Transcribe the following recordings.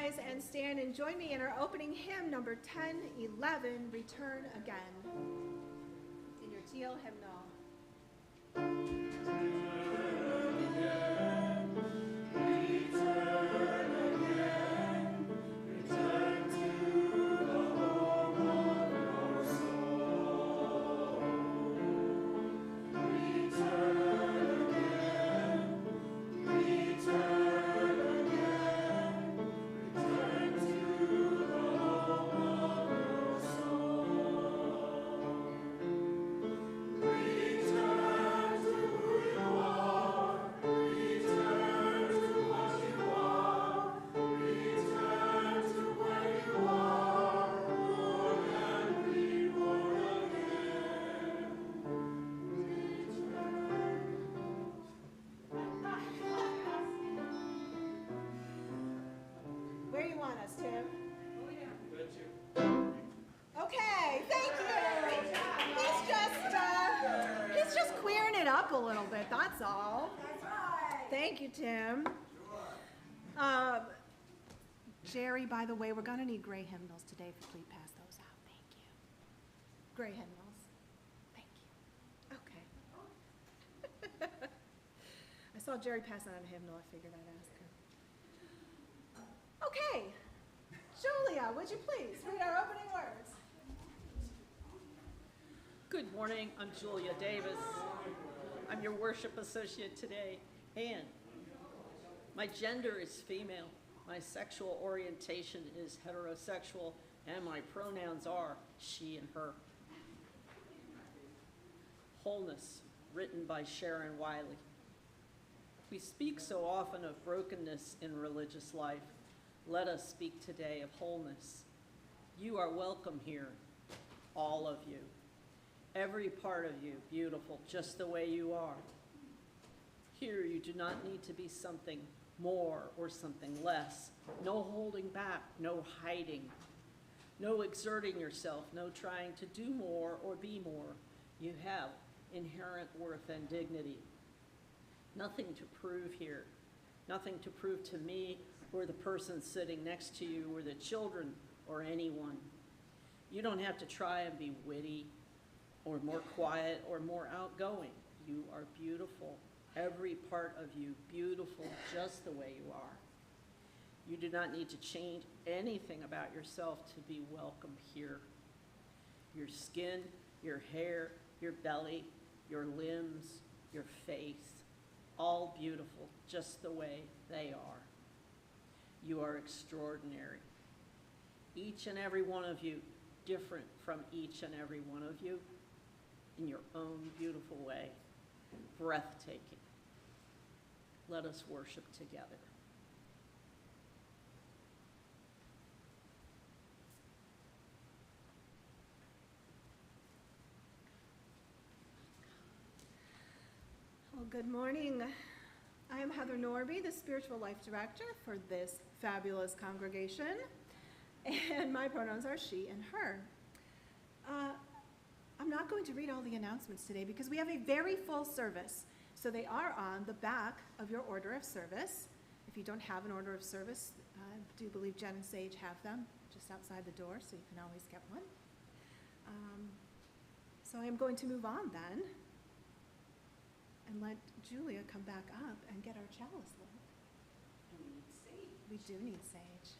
rise and stand and join me in our opening hymn, number 1011, Return Again. It's in your teal hymnal. Up a little bit, that's all. That's right. Thank you, Tim. Sure. Jerry, by the way, we're going to need gray hymnals today. If you please pass those out. Thank you. Gray hymnals. Thank you. Okay. I saw Jerry pass out a hymnal. I figured I'd ask her. Okay. Julia, would you please read our opening words? Good morning. I'm Julia Davis. I'm your worship associate today, and my gender is female, my sexual orientation is heterosexual, and my pronouns are she and her. Wholeness, written by Sharon Wiley. We speak so often of brokenness in religious life. Let us speak today of wholeness. You are welcome here, all of you. Every part of you, beautiful, just the way you are. Here you do not need to be something more or something less. No holding back, no hiding, no exerting yourself, no trying to do more or be more. You have inherent worth and dignity. Nothing to prove here, nothing to prove to me or the person sitting next to you or the children or anyone. You don't have to try and be witty or more quiet or more outgoing. You are beautiful, every part of you beautiful just the way you are. You do not need to change anything about yourself to be welcome here. Your skin, your hair, your belly, your limbs, your face, all beautiful just the way they are. You are extraordinary. Each and every one of you different from each and every one of you in your own beautiful way, breathtaking. Let us worship together. Well, good morning. I am Heather Norby, the Spiritual Life Director for this fabulous congregation, and my pronouns are she and her. I'm not going to read all the announcements today because we have a very full service. So they are on the back of your order of service. If you don't have an order of service, I do believe Jen and Sage have them just outside the door, so you can always get one. So I am going to move on then and let Julia come back up and get our chalice lit. And we need sage. We do need sage.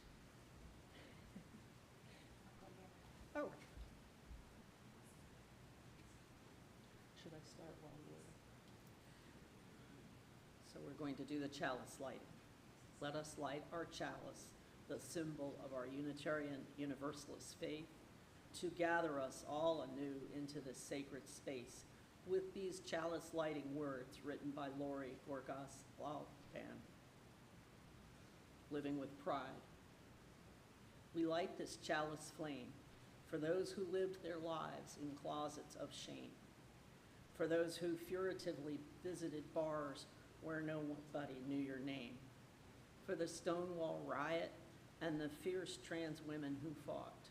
Oh. Should I start while we're... So we're going to do the chalice lighting. Let us light our chalice, the symbol of our Unitarian Universalist faith, to gather us all anew into this sacred space with these chalice lighting words written by Lori Gorgas Lauban, Living with Pride. We light this chalice flame for those who lived their lives in closets of shame, for those who furtively visited bars where nobody knew your name, for the Stonewall riot and the fierce trans women who fought,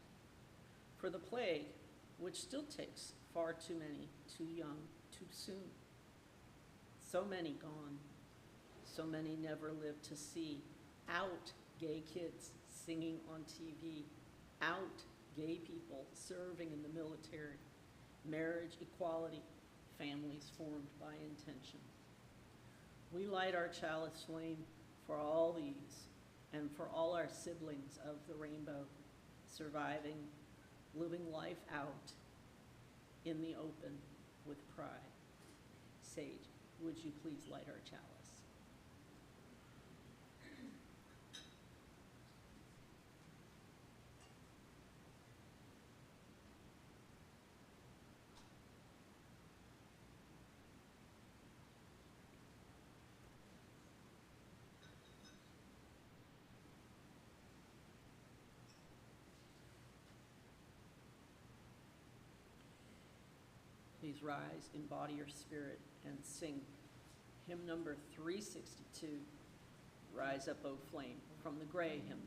for the plague, which still takes far too many, too young, too soon. So many gone, so many never lived to see. Out, gay kids, singing on TV, out gay people serving in the military, marriage equality, families formed by intention. We light our chalice flame for all these and for all our siblings of the rainbow, surviving, living life out in the open with pride. Sage, would you please light our chalice? Please rise, embody your spirit, and sing hymn number 362, Rise Up, O Flame, from the Gray hymnal.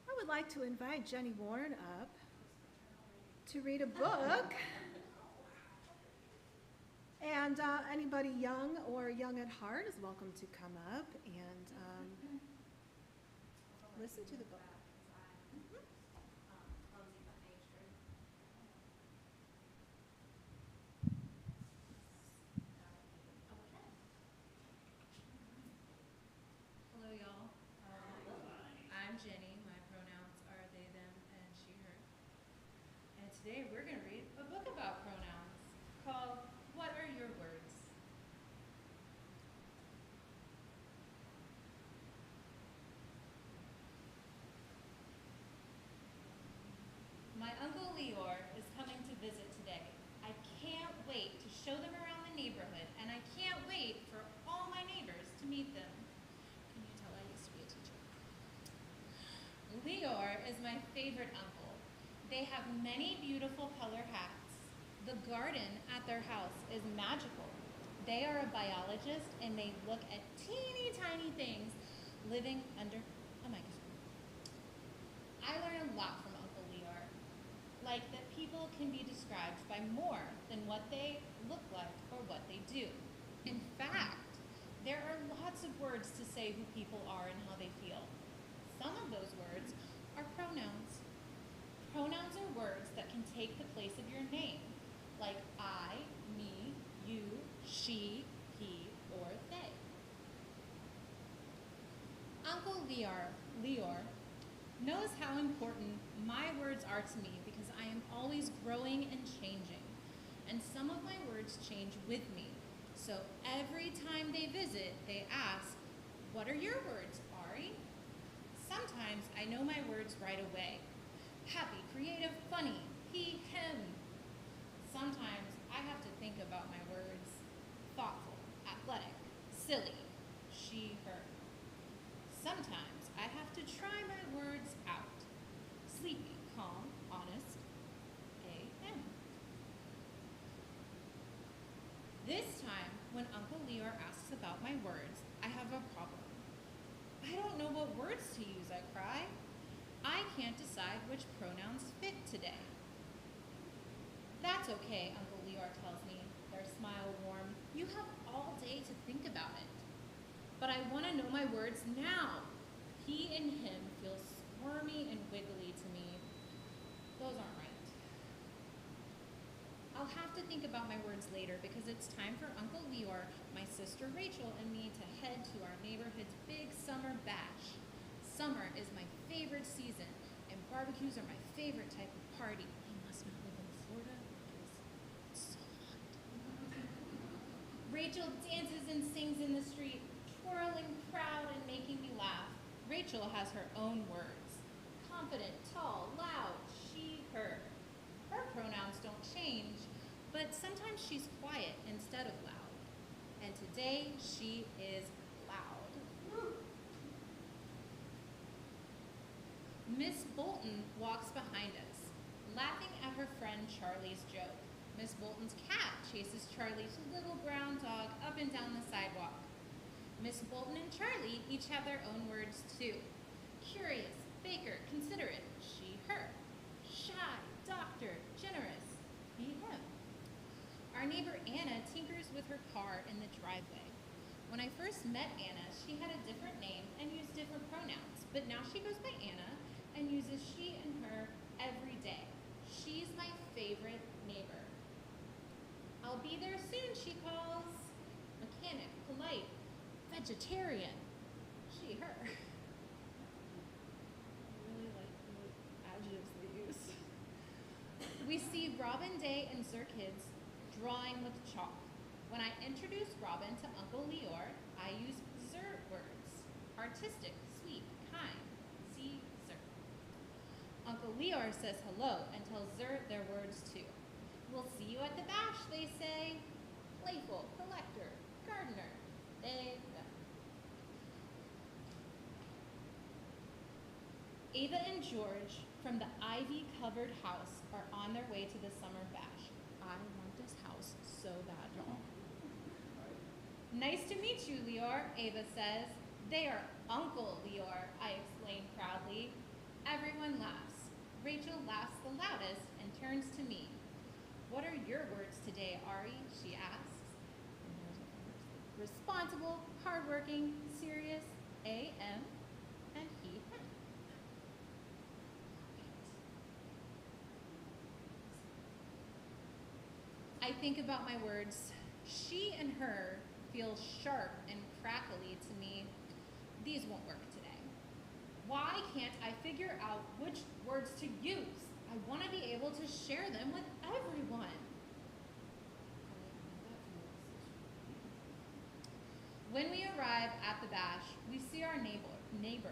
I would like to invite Jenny Warren up to read a book. And anybody young or young at heart is welcome to come up and listen to the book. Hello, y'all. I'm Jenny. My pronouns are they, them, and she, her. And today we're going to read a book about pronouns called What Are Your Words? My Uncle Leor is coming to visit today. I can't wait to show them around the neighborhood, and I can't wait for all my neighbors to meet them. Can you tell I used to be a teacher? Leor is my favorite uncle. They have many beautiful color hats. The garden at their house is magical. They are a biologist and they look at teeny tiny things living under a microscope. I learn a lot from Uncle Leor, like that people can be described by more than what they look like or what they do. In fact, there are lots of words to say who people are and how they feel. Some of those words are pronouns. Pronouns are words that can take the place of your name, like I, me, you, she, he, or they. Uncle Leor knows how important my words are to me because I am always growing and changing, and some of my words change with me. So every time they visit, they ask, "What are your words, Ari?" Sometimes I know my words right away. Happy, creative, funny, he, him. Sometimes I have to think about my words. Thoughtful, athletic, silly, she, her. Sometimes I have to try my words out. Sleepy, calm, honest, a, him. This time, when Uncle Leor asks about my words, I have a problem. I don't know what words to use, I cry. I can't decide which pronouns fit today. That's okay, Uncle Leor tells me, their smile warm. You have all day to think about it. But I want to know my words now. He and him feel squirmy and wiggly to me. Those aren't right. I'll have to think about my words later because it's time for Uncle Leor, my sister Rachel, and me to head to our neighborhood's big summer bash. Summer is my favorite season, and barbecues are my favorite type of party. He must not live in Florida because it's so hot. Rachel dances and sings in the street, twirling, proud, and making me laugh. Rachel has her own words. Confident, tall, loud, she, her. Her pronouns don't change, but sometimes she's quiet instead of loud. And today she is loud. Miss Bolton walks behind us, laughing at her friend Charlie's joke. Miss Bolton's cat chases Charlie's little brown dog up and down the sidewalk. Miss Bolton and Charlie each have their own words too. Curious, baker, considerate, she, her. Shy, doctor, generous, he, him. Our neighbor Anna tinkers with her car in the driveway. When I first met Anna, she had a different name and used different pronouns, but now she goes by Anna and uses she and her every day. She's my favorite neighbor. I'll be there soon, she calls. Mechanic, polite, vegetarian, she, her. I really like the adjectives they use. We see Robin Day and Sir Kids drawing with chalk. When I introduce Robin to Uncle Leor, I use Sir words. Artistic, sweet, kind. See, Sir. Uncle Leor says hello and tells Sir their words too. We'll see you at the bash, they say. Playful, collector, gardener, they, them. Ava and George from the ivy-covered house are on their way to the summer bash. I want this house so bad, y'all. Nice to meet you, Leor, Ava says. They are Uncle Leor, I explain proudly. Everyone laughs. Rachel laughs the loudest and turns to me. What are your words today, Ari? She asks. Responsible, hardworking, serious, A.M., and he, him. I think about my words. She and her feel sharp and crackly to me. These won't work today. Why can't I figure out which words to use? I want to be able to share them with everyone. When we arrive at the bash, we see our neighbor.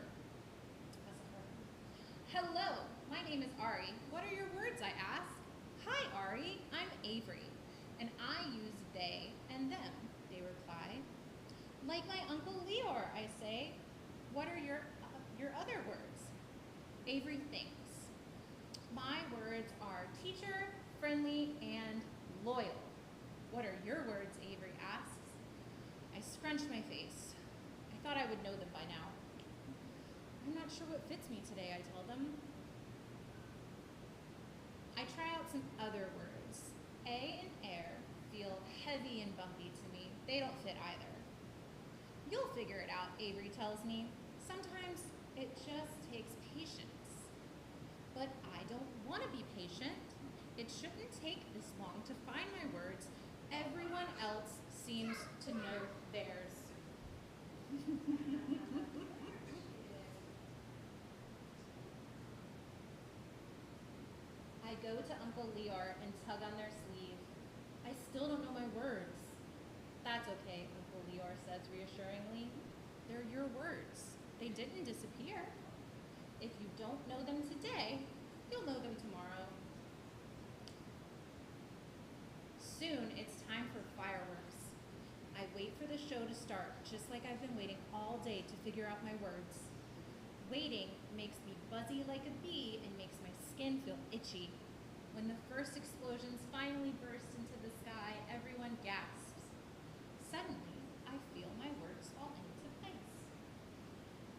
Hello, my name is Ari. What are your words, I ask? Hi, Ari, I'm Avery, and I use they and them, they reply. Like my Uncle Leor, I say. What are your other words? Avery thinks. My words are teacher, friendly, and loyal. What are your words, Avery asks. I scrunch my face. I thought I would know them by now. I'm not sure what fits me today, I tell them. I try out some other words. A and air feel heavy and bumpy to me. They don't fit either. You'll figure it out, Avery tells me. Sometimes it just takes patience. But I don't want to be patient. It shouldn't take this long to find my words. Everyone else seems to know theirs. I go to Uncle Leor and tug on their sleeve. I still don't know my words. That's okay, Uncle Leor says reassuringly. They're your words. They didn't disappear. If you don't know them today, you'll know them tomorrow. Soon it's time for fireworks. I wait for the show to start, just like I've been waiting all day to figure out my words. Waiting makes me buzzy like a bee and makes my skin feel itchy. When the first explosions finally burst into the sky, everyone gasps. Suddenly, I feel my words fall into place.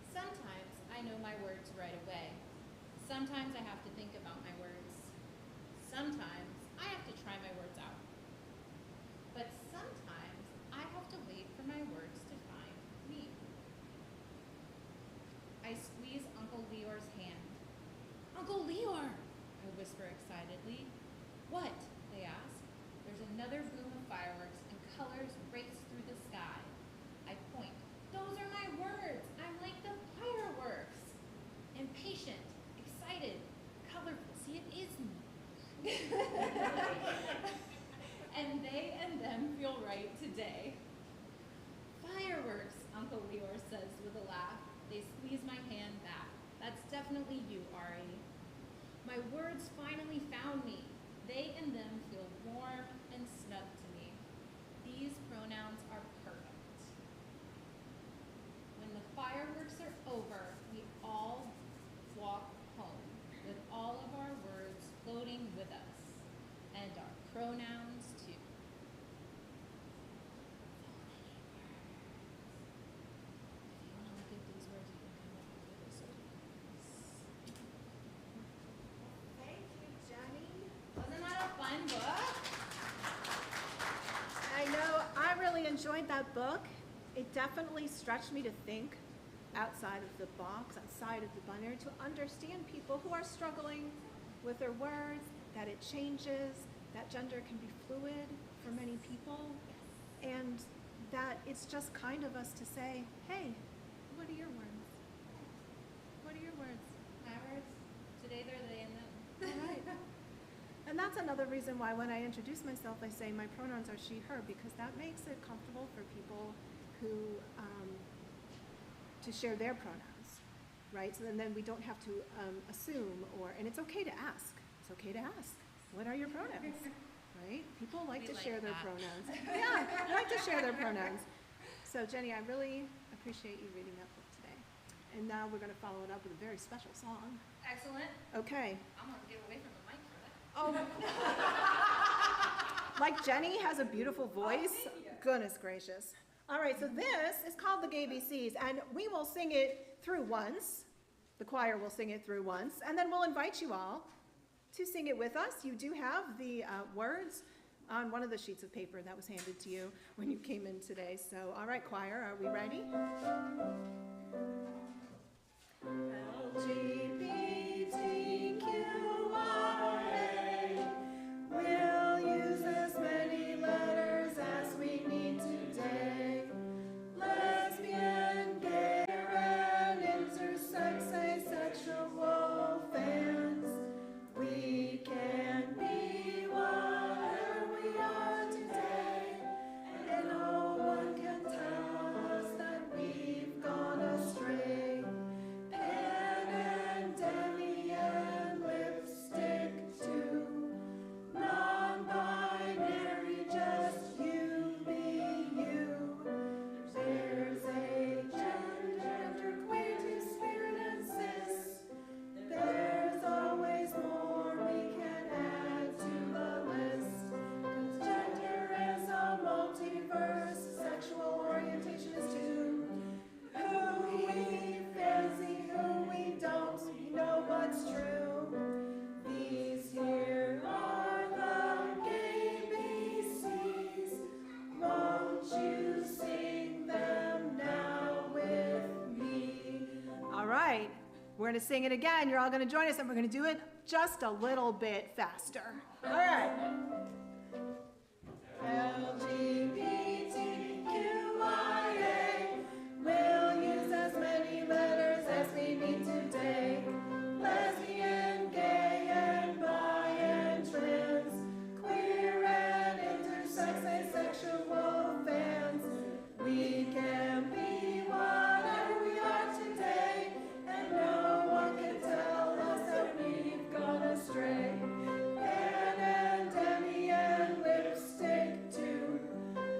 Sometimes I know my words right away. Sometimes I have to think about my words. Sometimes I have to try my words out. But sometimes I have to wait for my words to find me. I squeeze Uncle Leor's hand. Uncle Leor, I whisper excitedly. What? They ask. There's another boom of fireworks and colors race through the sky. I point. Those are my words. I'm like the fireworks. Impatient, excited, colorful. See, it is me. And they and them feel right today. Fireworks, Uncle Leor says with a laugh. They squeeze my hand back. That's definitely you, Ari. My words finally found me. They and them feel warm and snug to me. These pronouns are perfect. When the fireworks are over, we all walk home with all of our words floating with us, and our pronouns too. If you want to look at these words, you can come up with it. Thank you, Jenny. Wasn't that a fun book? I know, I really enjoyed that book. It definitely stretched me to think outside of the box, outside of the binary, to understand people who are struggling with their words, that it changes, that gender can be fluid for many people, and that it's just kind of us to say, hey, what are your words? What are your words? My words, today they're they and them. Right. And that's another reason why when I introduce myself, I say my pronouns are she, her, because that makes it comfortable for people who, to share their pronouns, right? So then we don't have to assume and it's okay to ask. It's okay to ask. What are your pronouns, right? People like to share their pronouns. Yeah, they like to share their pronouns. So Jenny, I really appreciate you reading that book today. And now we're gonna follow it up with a very special song. Excellent. Okay. I'm gonna get away from the mic for that. Oh, like Jenny has a beautiful voice. Goodness gracious. All right, so this is called the Gay BCs, and we will sing it through once. The choir will sing it through once, and then we'll invite you all to sing it with us. You do have the words on one of the sheets of paper that was handed to you when you came in today. So, all right, choir, are we ready? LGBTQIA, we'll use as many letters as we need today. Lesbian, gay, and intersex, asexual fans, we can be whatever we are today, and no one can tell us that we've gone astray. Pen and demi and lipstick too, non-binary, just you be you. There's a gender, queer, two-spirit, and cis. There's always more we can add to the list. 'Cause gender is a multiverse, sexual orientation is too. Who we fancy, who we don't, we know what's true. These here are the gay BCs. Won't you sing them now with me? All right, we're going to sing it again. You're all going to join us, and we're going to do it just a little bit faster. All right. LGBTQIA, we'll use as many letters as we need today. Lesbian, gay, and bi, and trans, queer and intersex, asexual fans. We can be whatever we are today, and no one can tell us that we've gone astray. Pen and demi and lipstick too,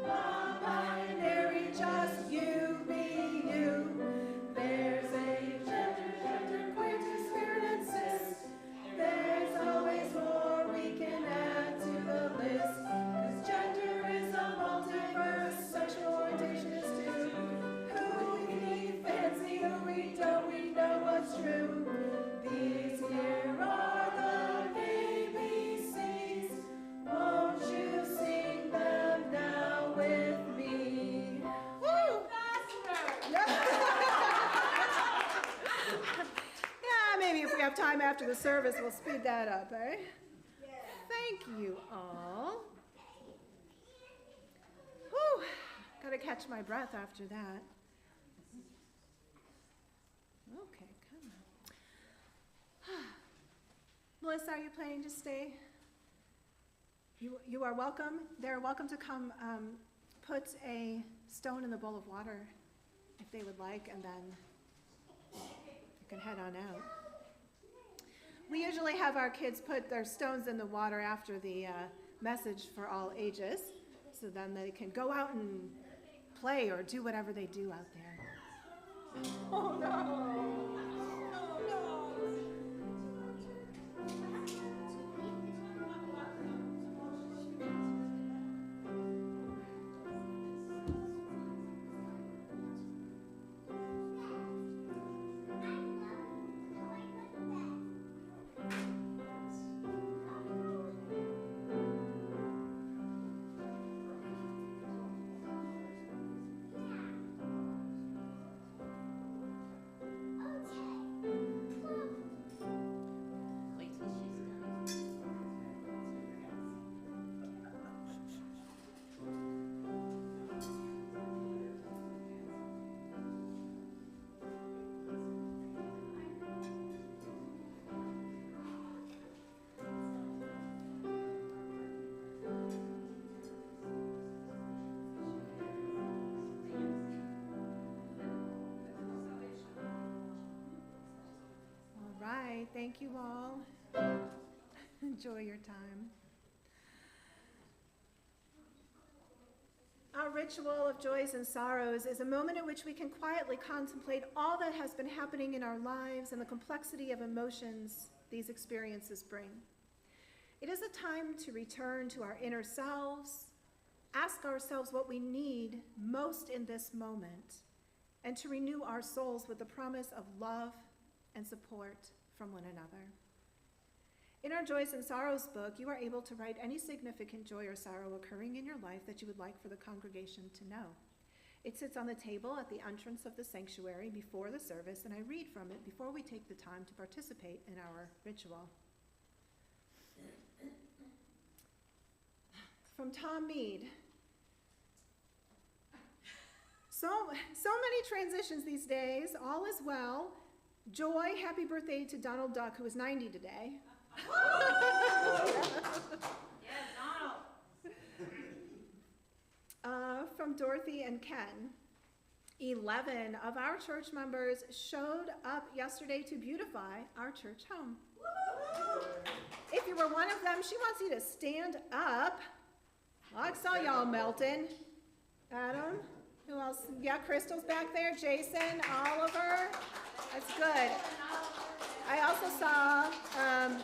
non-binary, just you be you. There's a gender, queer, two-spirit, and cis. There's always more we can add to the list. 'Cause gender is a multiverse, sexual orientation is too. Who we fancy, who we don't, we know what's true. These here are the gay BCs. Won't you sing them now with me? Woo! Yeah, maybe if we have time after the service, we'll speed that up, eh? Thank you all. Whew, gotta catch my breath after that. Okay, come on. Melissa, are you planning to stay? You are welcome. They're welcome to come put a stone in the bowl of water if they would like, and then you can head on out. We usually have our kids put their stones in the water after the message for all ages, so then they can go out and play or do whatever they do out there. Oh no! Thank you all. Enjoy your time. Our ritual of joys and sorrows is a moment in which we can quietly contemplate all that has been happening in our lives and the complexity of emotions these experiences bring. It is a time to return to our inner selves, ask ourselves what we need most in this moment, and to renew our souls with the promise of love and support from one another. In our Joys and Sorrows book, you are able to write any significant joy or sorrow occurring in your life that you would like for the congregation to know. It sits on the table at the entrance of the sanctuary before the service, and I read from it before we take the time to participate in our ritual. From Tom Mead. So many transitions these days. All is well. Joy, happy birthday to Donald Duck, who is 90 today. Yeah, Donald. From Dorothy and Ken. 11 of our church members showed up yesterday to beautify our church home. If you were one of them, she wants you to stand up. I saw y'all melting. Adam, who else? Yeah, Crystal's back there. Jason, Oliver. That's good. I also saw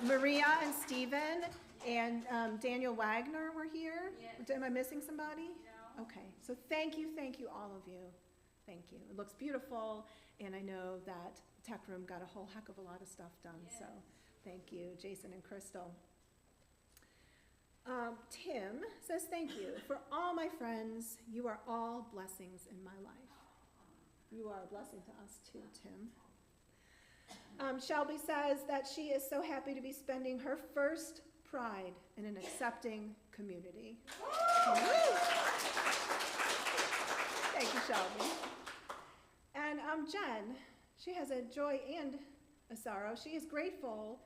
Maria and Stephen and Daniel Wagner were here. Yeah. Am I missing somebody? No. Okay, so thank you, all of you. Thank you. It looks beautiful, and I know that Tech Room got a whole heck of a lot of stuff done, yeah. So thank you, Jason and Crystal. Tim says, thank you. For all my friends, you are all blessings in my life. You are a blessing to us too, Tim. Shelby says that she is so happy to be spending her first Pride in an accepting community. Thank you, Shelby. And Jen, she has a joy and a sorrow. She is grateful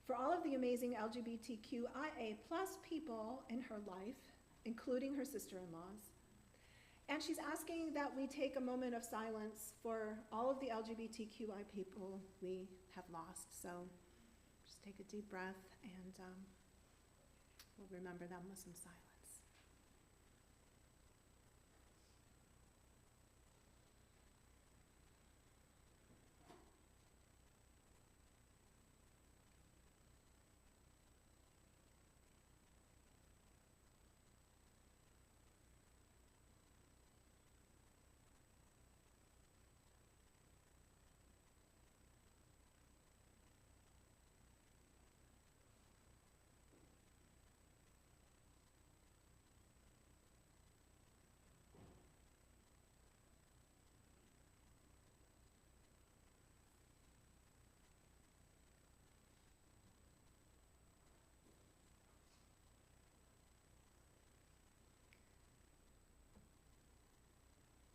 for all of the amazing LGBTQIA+ people in her life, including her sister-in-laws. And she's asking that we take a moment of silence for all of the LGBTQI people we have lost. So just take a deep breath, and we'll remember them with some silence.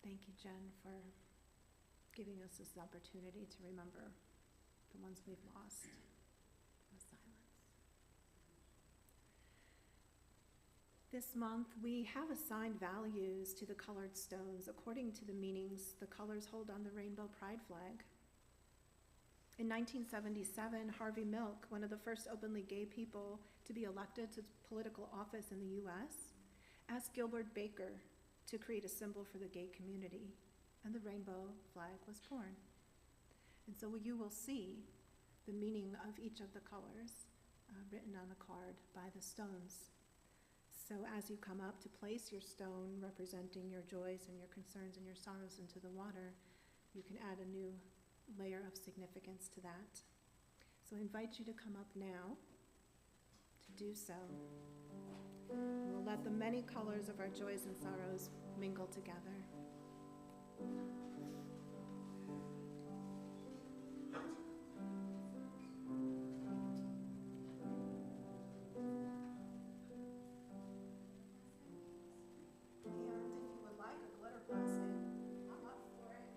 Thank you, Jen, for giving us this opportunity to remember the ones we've lost with silence. This month, we have assigned values to the colored stones according to the meanings the colors hold on the Rainbow Pride flag. In 1977, Harvey Milk, one of the first openly gay people to be elected to political office in the US, asked Gilbert Baker to create a symbol for the gay community, and the rainbow flag was born. And so you will see the meaning of each of the colors written on the card by the stones. So as you come up to place your stone representing your joys and your concerns and your sorrows into the water, you can add a new layer of significance to that. So I invite you to come up now to do so. We'll let the many colors of our joys and sorrows mingle together. And if you would like a glitter blessing, I'm up for it.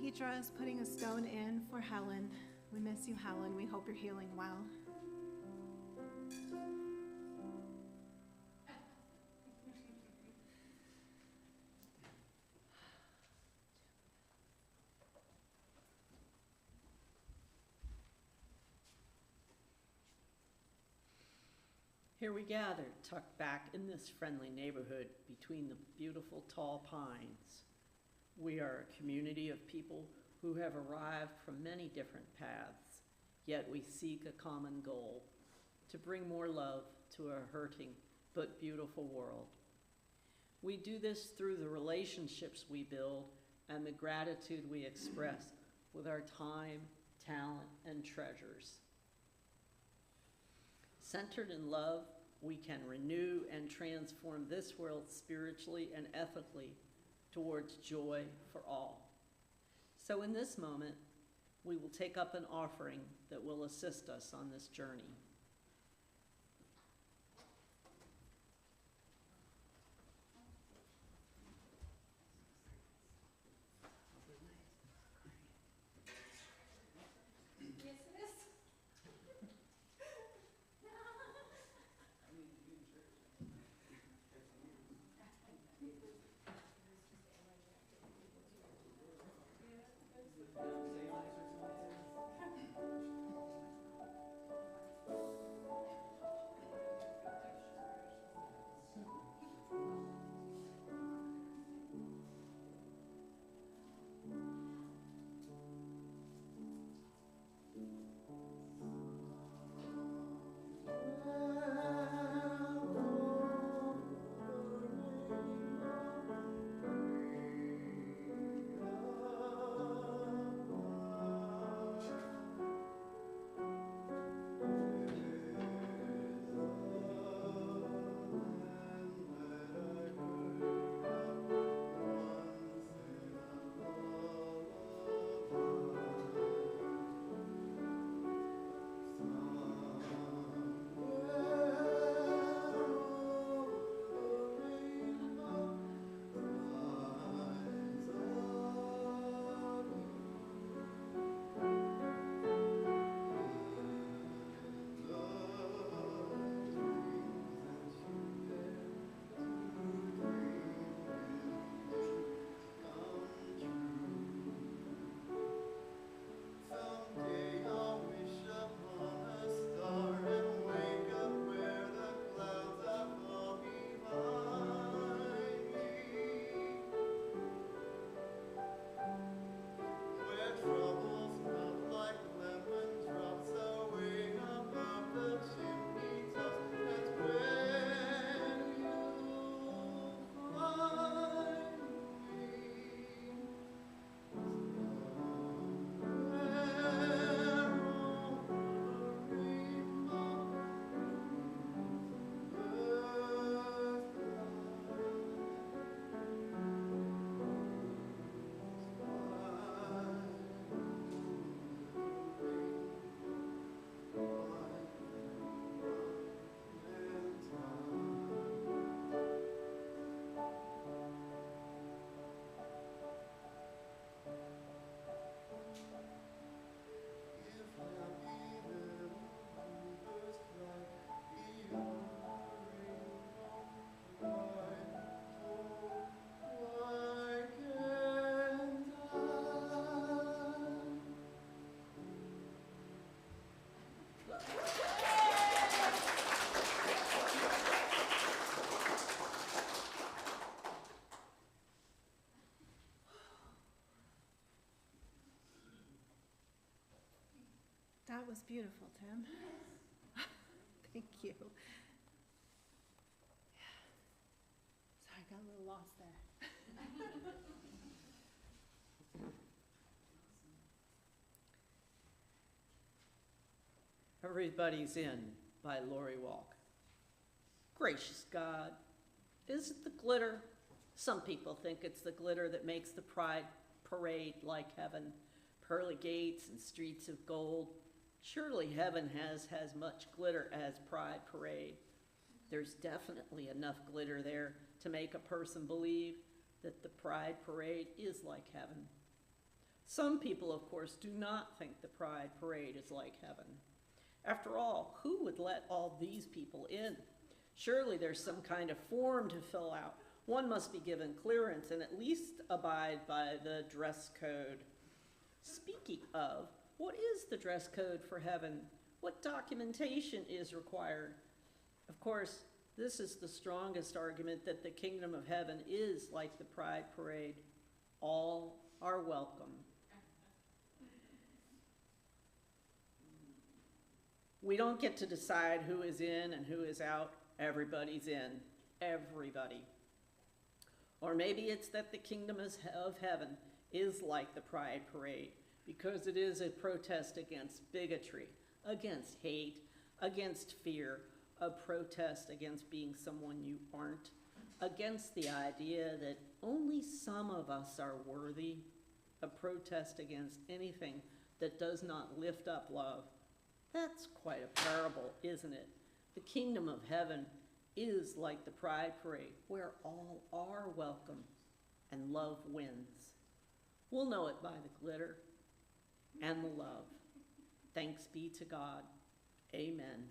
Petra is putting a stone in for Helen. We miss you, Helen. We hope you're healing well. Here we gather, tucked back in this friendly neighborhood between the beautiful tall pines. We are a community of people who have arrived from many different paths, yet we seek a common goal, to bring more love to a hurting but beautiful world. We do this through the relationships we build and the gratitude we express with our time, talent, and treasures. Centered in love, we can renew and transform this world spiritually and ethically towards joy for all. So in this moment, we will take up an offering that will assist us on this journey. That was beautiful, Tim. Thank you. Sorry, I got a little lost there. Everybody's In by Lori Walk. Gracious God, is it the glitter? Some people think it's the glitter that makes the Pride Parade like heaven, pearly gates and streets of gold. Surely heaven has as much glitter as Pride Parade. There's definitely enough glitter there to make a person believe that the Pride Parade is like heaven. Some people, of course, do not think the Pride Parade is like heaven. After all, who would let all these people in? Surely there's some kind of form to fill out. One must be given clearance and at least abide by the dress code. Speaking of, what is the dress code for heaven? What documentation is required? Of course, this is the strongest argument that the kingdom of heaven is like the Pride Parade. All are welcome. We don't get to decide who is in and who is out. Everybody's in. Everybody. Or maybe it's that the kingdom of heaven is like the Pride Parade because it is a protest against bigotry, against hate, against fear, a protest against being someone you aren't, against the idea that only some of us are worthy, a protest against anything that does not lift up love. That's quite a parable, isn't it? The kingdom of heaven is like the Pride Parade, where all are welcome and love wins. We'll know it by the glitter and the love. Thanks be to God. Amen.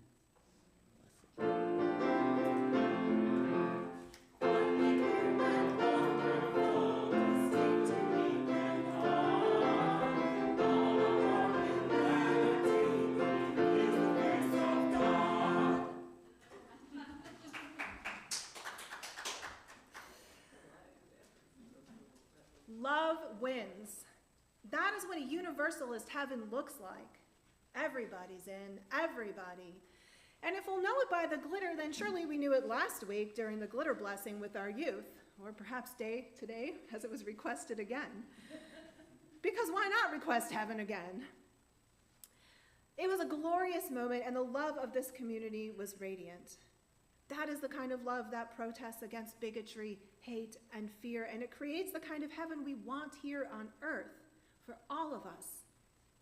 Love wins. That is what a universalist heaven looks like. Everybody's in, everybody. And if we'll know it by the glitter, then surely we knew it last week during the glitter blessing with our youth, or perhaps today, as it was requested again. Because why not request heaven again? It was a glorious moment, and the love of this community was radiant. That is the kind of love that protests against bigotry, hate, and fear, and it creates the kind of heaven we want here on earth for all of us,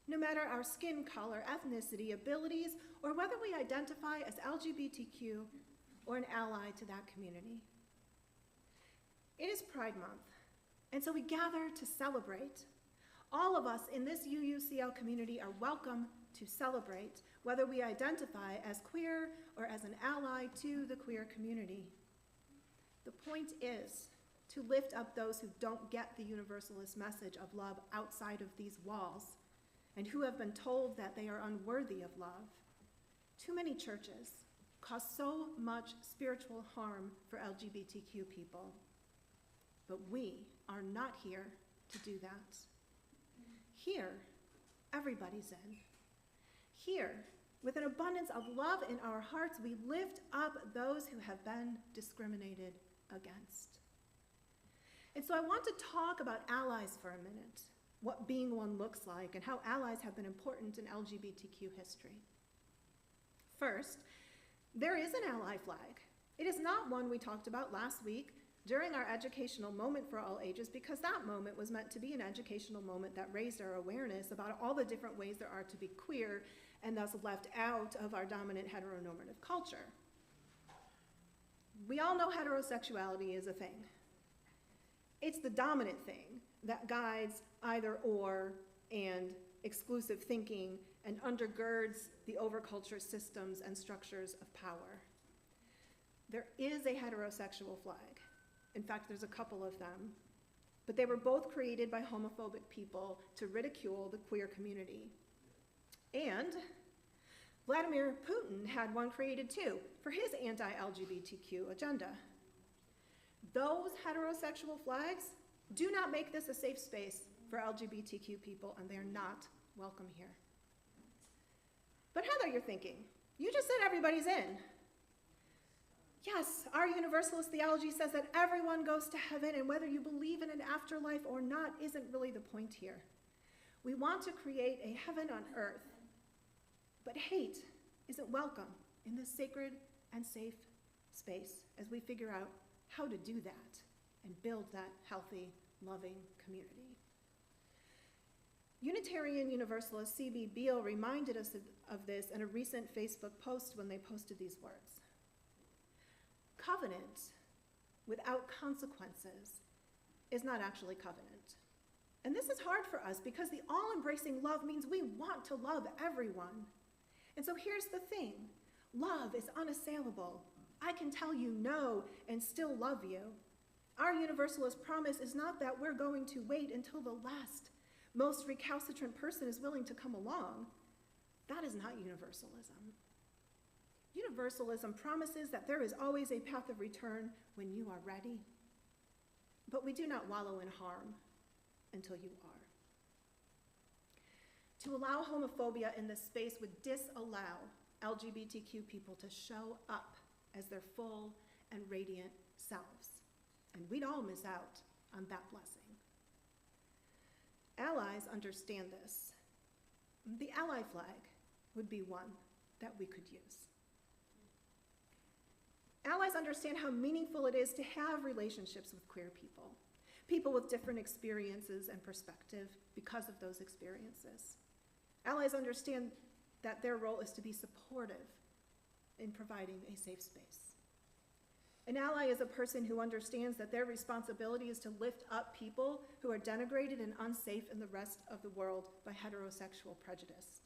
no matter our skin color, ethnicity, abilities, or whether we identify as LGBTQ or an ally to that community. It is Pride Month, and so we gather to celebrate. All of us in this UUCL community are welcome to celebrate, whether we identify as queer or as an ally to the queer community. The point is to lift up those who don't get the universalist message of love outside of these walls and who have been told that they are unworthy of love. Too many churches cause so much spiritual harm for LGBTQ people, but we are not here to do that. Here, everybody's in. Here, with an abundance of love in our hearts, we lift up those who have been discriminated against. And so I want to talk about allies for a minute, what being one looks like, and how allies have been important in LGBTQ history. First, there is an ally flag. It is not one we talked about last week during our educational moment for all ages, because that moment was meant to be an educational moment that raised our awareness about all the different ways there are to be queer and thus left out of our dominant heteronormative culture. We all know heterosexuality is a thing. It's the dominant thing that guides either or and exclusive thinking and undergirds the overculture systems and structures of power. There is a heterosexual flag. In fact, there's a couple of them, but they were both created by homophobic people to ridicule the queer community. And Vladimir Putin had one created too for his anti-LGBTQ agenda. Those heterosexual flags do not make this a safe space for LGBTQ people, and they are not welcome here. But Heather, you're thinking, you just said everybody's in. Yes, our universalist theology says that everyone goes to heaven, and whether you believe in an afterlife or not isn't really the point here. We want to create a heaven on earth, but hate isn't welcome in this sacred and safe space as we figure out how to do that and build that healthy, loving community. Unitarian Universalist C.B. Beale reminded us of this in a recent Facebook post when they posted these words. Covenant without consequences is not actually covenant. And this is hard for us because the all-embracing love means we want to love everyone. And so here's the thing. Love is unassailable. I can tell you no and still love you. Our universalist promise is not that we're going to wait until the last, most recalcitrant person is willing to come along. That is not universalism. Universalism promises that there is always a path of return when you are ready. But we do not wallow in harm until you are. To allow homophobia in this space would disallow LGBTQ people to show up as their full and radiant selves. And we'd all miss out on that blessing. Allies understand this. The ally flag would be one that we could use. Allies understand how meaningful it is to have relationships with queer people, people with different experiences and perspective because of those experiences. Allies understand that their role is to be supportive in providing a safe space. An ally is a person who understands that their responsibility is to lift up people who are denigrated and unsafe in the rest of the world by heterosexual prejudice.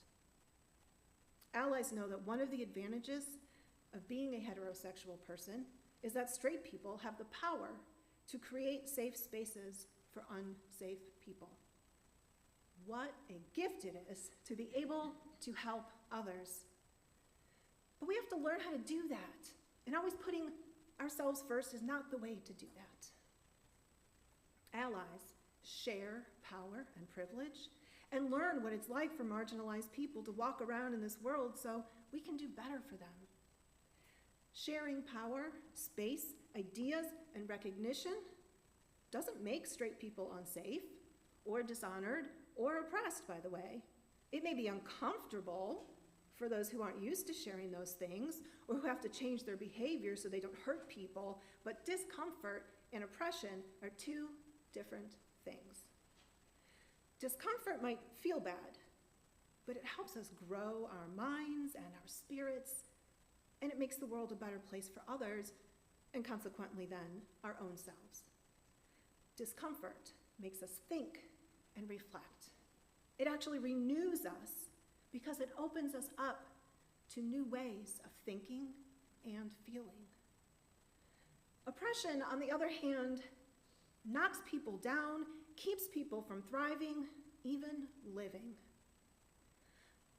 Allies know that one of the advantages of being a heterosexual person is that straight people have the power to create safe spaces for unsafe people. What a gift it is to be able to help others. But we have to learn how to do that. And always putting ourselves first is not the way to do that. Allies share power and privilege and learn what it's like for marginalized people to walk around in this world so we can do better for them. Sharing power, space, ideas, and recognition doesn't make straight people unsafe or dishonored or oppressed, by the way. It may be uncomfortable for those who aren't used to sharing those things or who have to change their behavior so they don't hurt people, but discomfort and oppression are two different things. Discomfort might feel bad, but it helps us grow our minds and our spirits, and it makes the world a better place for others, and consequently then, our own selves. Discomfort makes us think and reflect. It actually renews us because it opens us up to new ways of thinking and feeling. Oppression, on the other hand, knocks people down, keeps people from thriving, even living.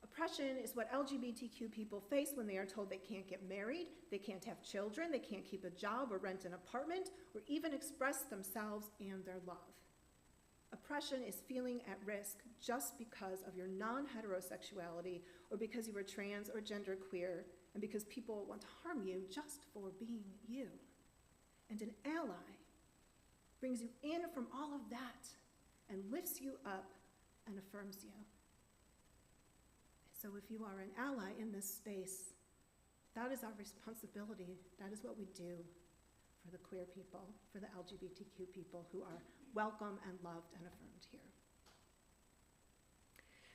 Oppression is what LGBTQ people face when they are told they can't get married, they can't have children, they can't keep a job or rent an apartment, or even express themselves and their love. Oppression is feeling at risk just because of your non-heterosexuality or because you are trans or genderqueer and because people want to harm you just for being you. And an ally brings you in from all of that and lifts you up and affirms you. So if you are an ally in this space, that is our responsibility. That is what we do for the queer people, for the LGBTQ people who are welcome and loved and affirmed here.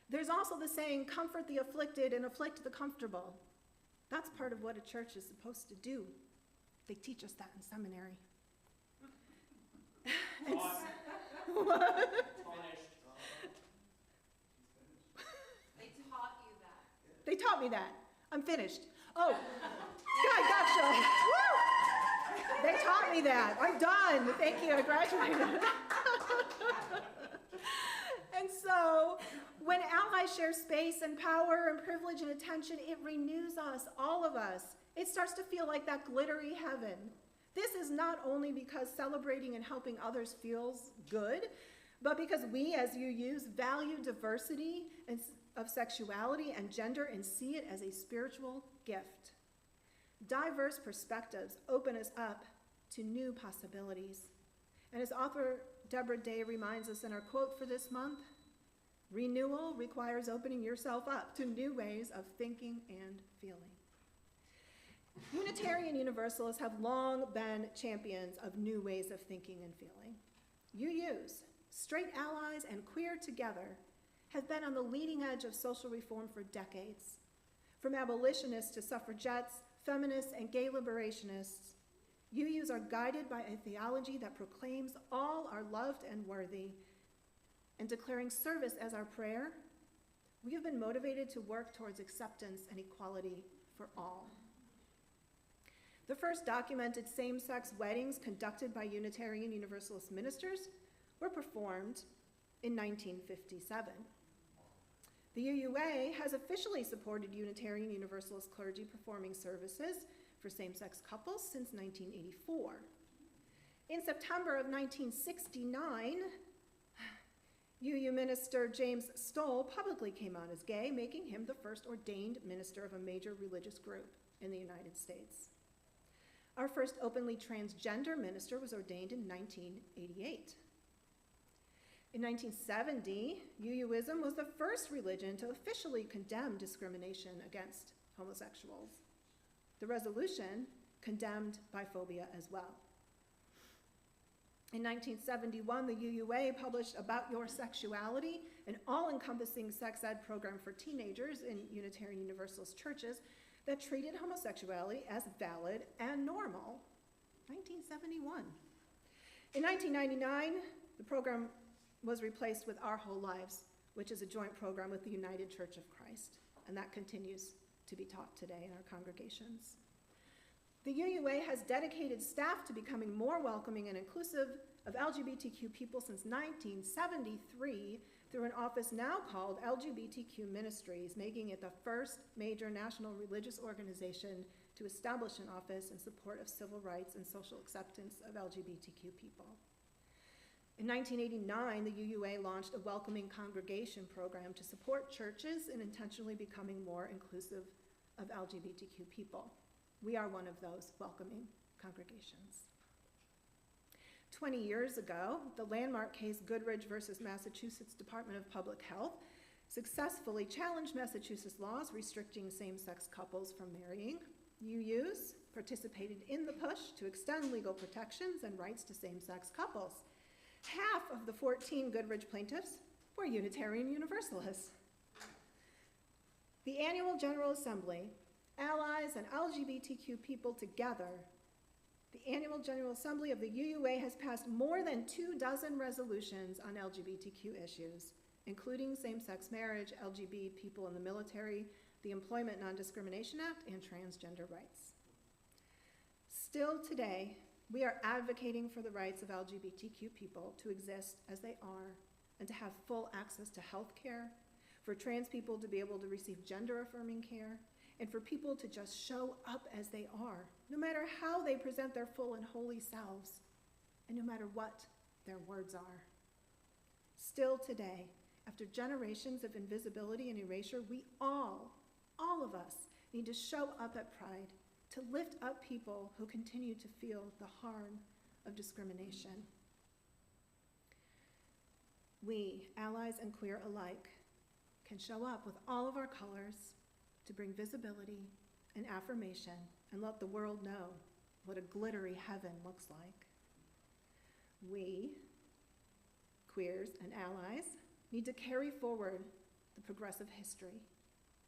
There's also the saying, comfort the afflicted and afflict the comfortable. That's part of what a church is supposed to do. They teach us that in seminary. What? They taught me that. I'm finished. Oh, God, gotcha. Woo! They taught me that. I'm done. Thank you. I graduated. And so when allies share space and power and privilege and attention, it renews us, all of us. It starts to feel like that glittery heaven. This is not only because celebrating and helping others feels good, but because we as UUs value diversity and of sexuality and gender and see it as a spiritual gift. Diverse perspectives open us up to new possibilities. And as author Deborah Day reminds us in our quote for this month, renewal requires opening yourself up to new ways of thinking and feeling. Unitarian Universalists have long been champions of new ways of thinking and feeling. UUs, straight allies and queer together, have been on the leading edge of social reform for decades. From abolitionists to suffragettes, feminists, and gay liberationists, UUs are guided by a theology that proclaims all are loved and worthy, and declaring service as our prayer, we have been motivated to work towards acceptance and equality for all. The first documented same-sex weddings conducted by Unitarian Universalist ministers were performed in 1957. The UUA has officially supported Unitarian Universalist clergy performing services for same-sex couples since 1984. In September of 1969, UU minister James Stoll publicly came out as gay, making him the first ordained minister of a major religious group in the United States. Our first openly transgender minister was ordained in 1988. In 1970, UUism was the first religion to officially condemn discrimination against homosexuals. The resolution condemned biphobia as well. In 1971, the UUA published About Your Sexuality, an all-encompassing sex ed program for teenagers in Unitarian Universalist churches that treated homosexuality as valid and normal. 1971. In 1999, the program was replaced with Our Whole Lives, which is a joint program with the United Church of Christ, and that continues to be taught today in our congregations. The UUA has dedicated staff to becoming more welcoming and inclusive of LGBTQ people since 1973 through an office now called LGBTQ Ministries, making it the first major national religious organization to establish an office in support of civil rights and social acceptance of LGBTQ people. In 1989, the UUA launched a welcoming congregation program to support churches in intentionally becoming more inclusive of LGBTQ people. We are one of those welcoming congregations. 20 years ago, the landmark case Goodridge versus Massachusetts Department of Public Health successfully challenged Massachusetts laws restricting same-sex couples from marrying. UUs participated in the push to extend legal protections and rights to same-sex couples. Half of the 14 Goodridge plaintiffs were Unitarian Universalists. The annual General Assembly, allies and LGBTQ people together, the annual General Assembly of the UUA has passed more than 24 resolutions on LGBTQ issues, including same-sex marriage, LGBT people in the military, the Employment Non-Discrimination Act, and transgender rights. Still today, we are advocating for the rights of LGBTQ people to exist as they are and to have full access to health care, for trans people to be able to receive gender-affirming care, and for people to just show up as they are, no matter how they present their full and holy selves, and no matter what their words are. Still today, after generations of invisibility and erasure, we all of us, need to show up at Pride to lift up people who continue to feel the harm of discrimination. We, allies and queer alike, can show up with all of our colors to bring visibility and affirmation and let the world know what a glittery heaven looks like. We, queers and allies, need to carry forward the progressive history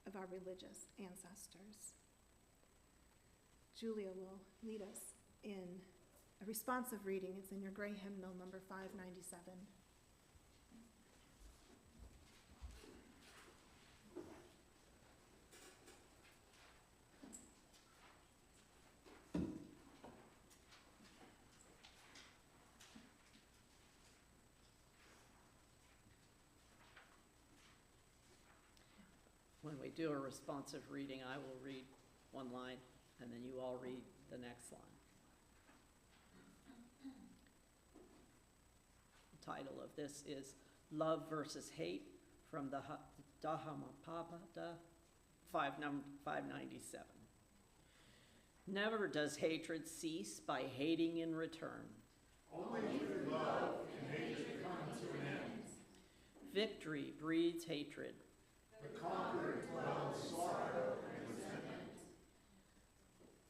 of our religious ancestors. Julia will lead us in a responsive reading. It's in your gray hymnal, number 597. When we do a responsive reading, I will read one line, and then you all read the next line. The title of this is Love versus Hate from the Dhammapada 597. Never does hatred cease by hating in return. Only through love can hatred come to an end. Victory breeds hatred. The conqueror dwells sorrow and resentment.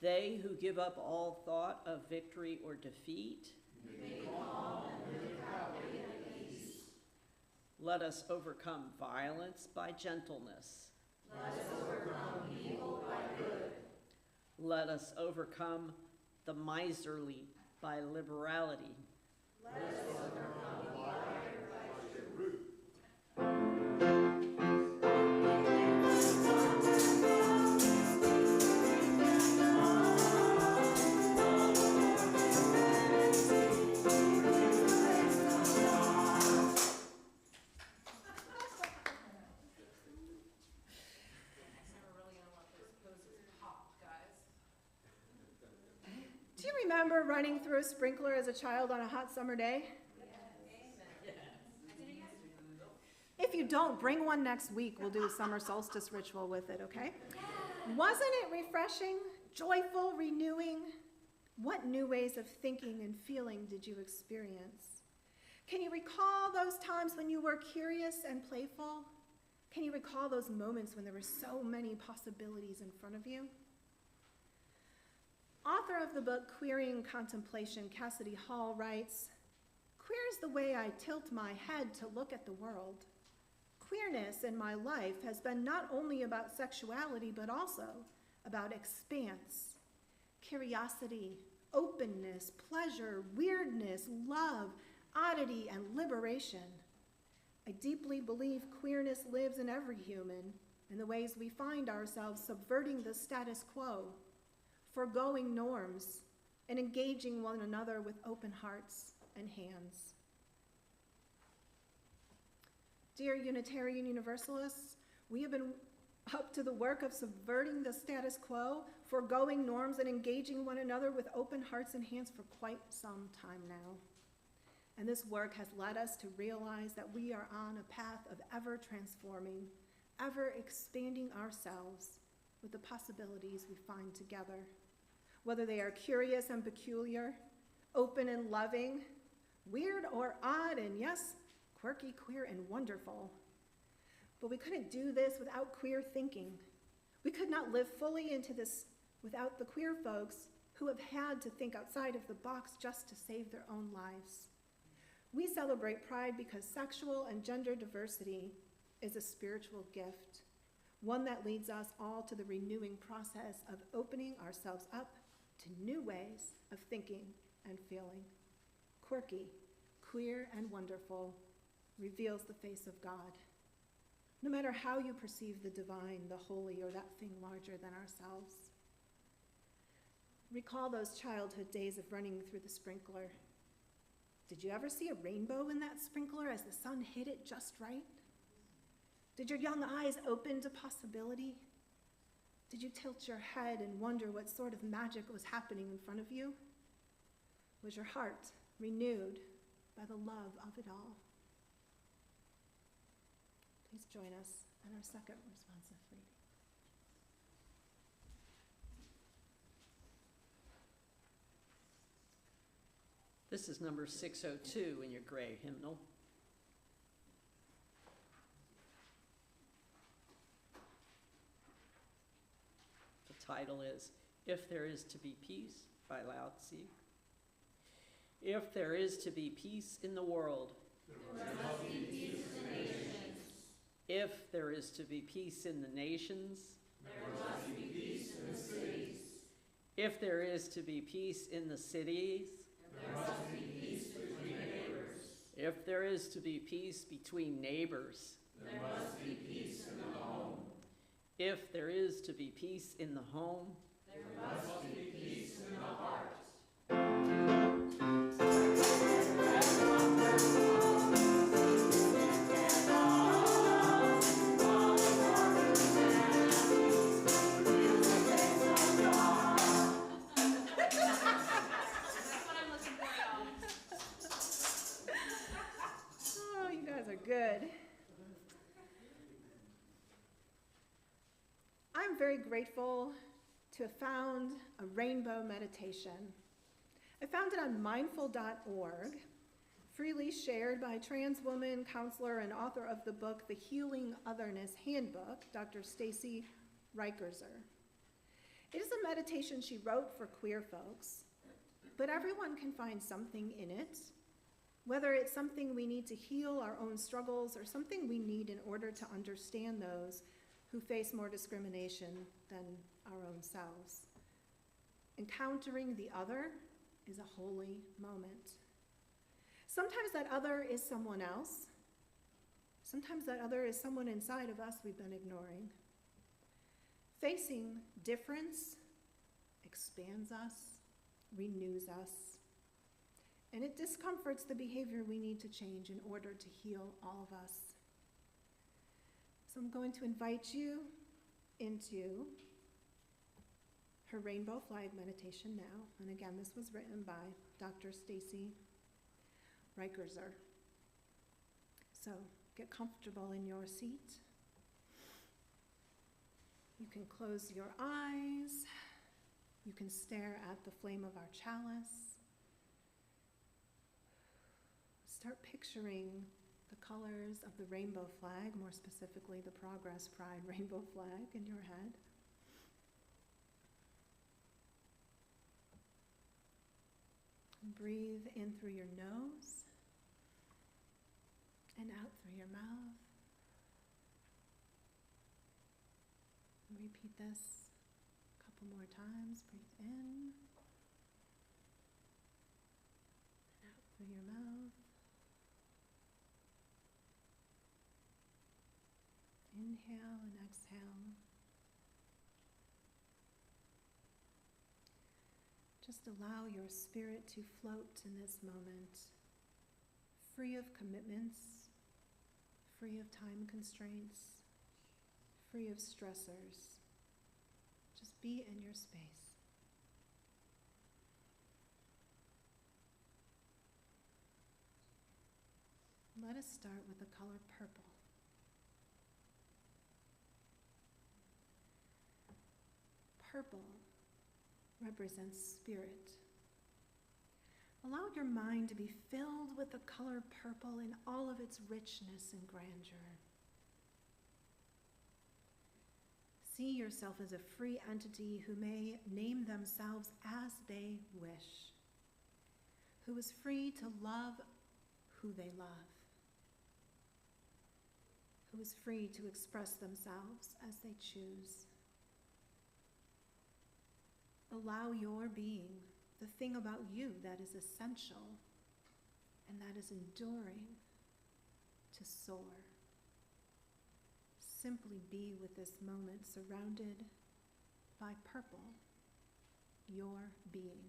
They who give up all thought of victory or defeat, May calm and live happily at peace. let us overcome violence by gentleness. Let us overcome evil by good. Let us overcome the miserly by liberality. Let us overcome the liar by the root. through a sprinkler as a child on a hot summer day? If you don't, bring one next week. We'll do a summer solstice ritual with it, okay? Wasn't it refreshing, joyful, renewing? What new ways of thinking and feeling did you experience? Can you recall those times when you were curious and playful? Can you recall those moments when there were so many possibilities in front of you? Author of the book Queering Contemplation, Cassidy Hall writes, "Queer is the way I tilt my head to look at the world. Queerness in my life has been not only about sexuality, but also about expanse, curiosity, openness, pleasure, weirdness, love, oddity, and liberation. I deeply believe queerness lives in every human, in the ways we find ourselves subverting the status quo, forgoing norms, and engaging one another with open hearts and hands." Dear Unitarian Universalists, we have been up to the work of subverting the status quo, forgoing norms, and engaging one another with open hearts and hands for quite some time now. And this work has led us to realize that we are on a path of ever transforming, ever expanding ourselves with the possibilities we find together. Whether they are curious and peculiar, open and loving, weird or odd, and yes, quirky, queer, and wonderful. But we couldn't do this without queer thinking. We could not live fully into this without the queer folks who have had to think outside of the box just to save their own lives. We celebrate Pride because sexual and gender diversity is a spiritual gift, one that leads us all to the renewing process of opening ourselves up to new ways of thinking and feeling. Quirky, queer, and wonderful reveals the face of God. No matter how you perceive the divine, the holy, or that thing larger than ourselves. Recall those childhood days of running through the sprinkler. Did you ever see a rainbow in that sprinkler as the sun hit it just right? Did your young eyes open to possibility? Did you tilt your head and wonder what sort of magic was happening in front of you? Was your heart renewed by the love of it all? Please join us in our second responsive reading. This is number 602 in your gray hymnal. The title is "If There Is to Be Peace" by Lao Tzu. If there is to be peace in the world, There must be peace in the nations. if there is to be peace in the nations, There must be peace in the cities. if there is to be peace in the cities, There must be peace between neighbors. if there is to be peace between neighbors, There must be peace in the home. if there is to be peace in the home, There must be peace in the heart. Oh, you guys are good. I'm very grateful to have found a rainbow meditation. I found it on mindful.org, freely shared by trans woman, counselor, and author of the book, The Healing Otherness Handbook, Dr. Stacy Reicherzer. It is a meditation she wrote for queer folks, but everyone can find something in it, whether it's something we need to heal our own struggles or something we need in order to understand those who face more discrimination than our own selves. Encountering the other is a holy moment. Sometimes that other is someone else. Sometimes that other is someone inside of us we've been ignoring. Facing difference expands us, renews us, and it discomforts the behavior we need to change in order to heal all of us. So I'm going to invite you into her rainbow flag meditation now. And again, this was written by Dr. Stacy Reicherzer. So get comfortable in your seat. You can close your eyes. You can stare at the flame of our chalice. Start picturing the colors of the rainbow flag, more specifically the Progress Pride rainbow flag in your head. And breathe in through your nose and out through your mouth. And repeat this a couple more times. Breathe in and out through your mouth. Inhale and exhale. Just allow your spirit to float in this moment, free of commitments, free of time constraints, free of stressors. Just be in your space. Let us start with the color purple. Purple represents spirit. Allow your mind to be filled with the color purple in all of its richness and grandeur. See yourself as a free entity who may name themselves as they wish, who is free to love who they love, who is free to express themselves as they choose. Allow your being, the thing about you that is essential and that is enduring, to soar. Simply be with this moment surrounded by purple, your being.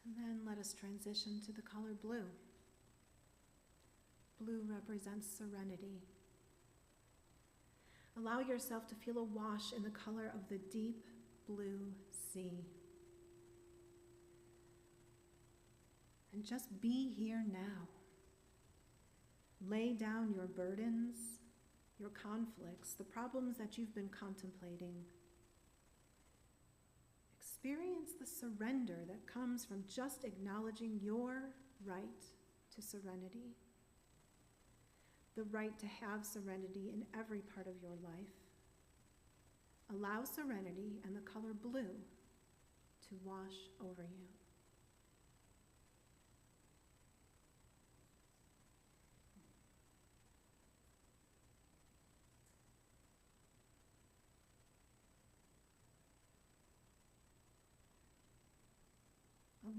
And then let us transition to the color blue. Blue represents serenity. Allow yourself to feel awash in the color of the deep blue sea. And just be here now. Lay down your burdens, your conflicts, the problems that you've been contemplating. Experience the surrender that comes from just acknowledging your right to serenity. The right to have serenity in every part of your life. Allow serenity and the color blue to wash over you.